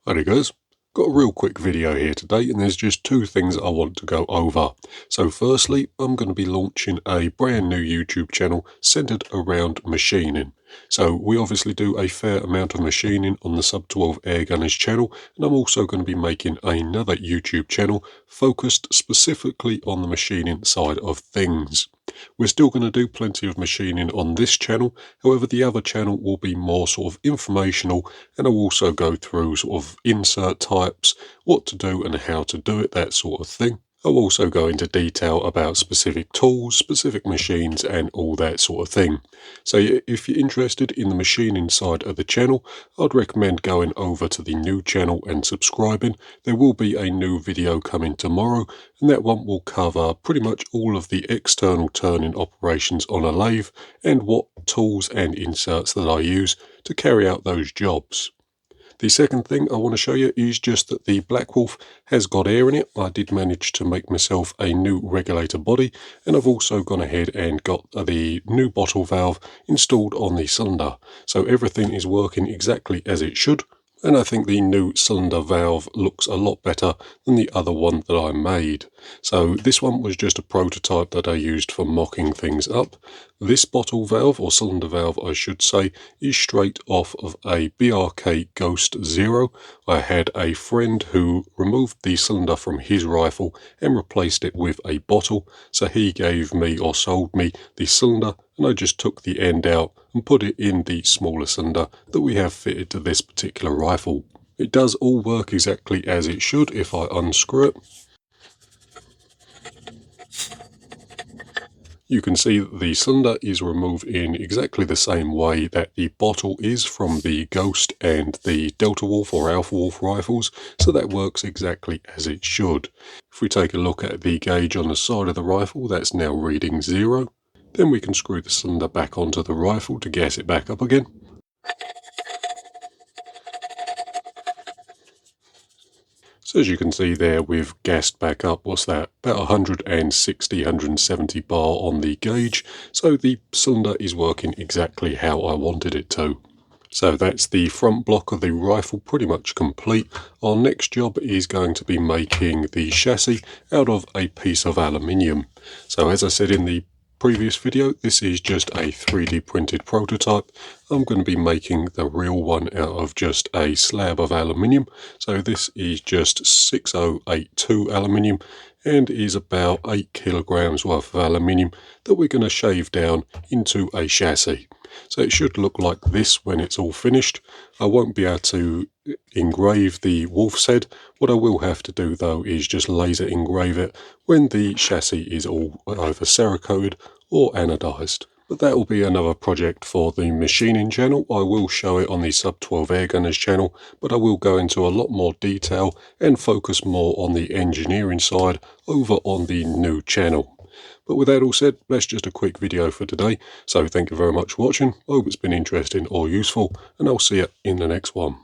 Alright guys, got a real quick video here today and there's just two things I want to go over. So firstly, I'm going to be launching a brand new YouTube channel centered around machining. So we obviously do a fair amount of machining on the Sub 12 Airgunners channel, and I'm also going to be making another YouTube channel focused specifically on the machining side of things. We're still going to do plenty of machining on this channel, however the other channel will be more sort of informational, and I'll also go through sort of insert types, what to do and how to do it, that sort of thing. I'll also go into detail about specific tools, specific machines and all that sort of thing. So if you're interested in the machining side of the channel, I'd recommend going over to the new channel and subscribing. There will be a new video coming tomorrow, and that one will cover pretty much all of the external turning operations on a lathe and what tools and inserts that I use to carry out those jobs. The second thing I want to show you is just that the Blackwolf has got air in it. I did manage to make myself a new regulator body, and I've also gone ahead and got the new bottle valve installed on the cylinder. So everything is working exactly as it should, and I think the new cylinder valve looks a lot better than the other one that I made. So this one was just a prototype that I used for mocking things up. This bottle valve, or cylinder valve I should say, is straight off of a BRK Ghost Zero. I had a friend who removed the cylinder from his rifle and replaced it with a bottle, so he gave me or sold me the cylinder, and I just took the end out and put it in the smaller cylinder that we have fitted to this particular rifle. It does all work exactly as it should if I unscrew it. You can see that the cylinder is removed in exactly the same way that the bottle is from the Ghost and the Delta Wolf or Alpha Wolf rifles, so that works exactly as it should. If we take a look at the gauge on the side of the rifle, that's now reading 0. Then we can screw the cylinder back onto the rifle to gas it back up again. So as you can see there, we've gassed back up, what's that, about 160, 170 bar on the gauge, so the cylinder is working exactly how I wanted it to. So that's the front block of the rifle pretty much complete. Our next job is going to be making the chassis out of a piece of aluminium. So as I said in the previous video, this is just a 3D printed prototype. I'm going to be making the real one out of just a slab of aluminium. So this is just 6082 aluminium and is about 8 kilograms worth of aluminium that we're going to shave down into a chassis. So it should look like this when it's all finished. I won't be able to engrave the wolf's head. What I will have to do though is just laser engrave it when the chassis is all either cerakoted or anodized. But that will be another project for the machining channel. I will show it on the Sub 12 Airgunners channel, but I will go into a lot more detail and focus more on the engineering side over on the new channel. But with that all said, that's just a quick video for today. So thank you very much for watching. I hope it's been interesting or useful, and I'll see you in the next one.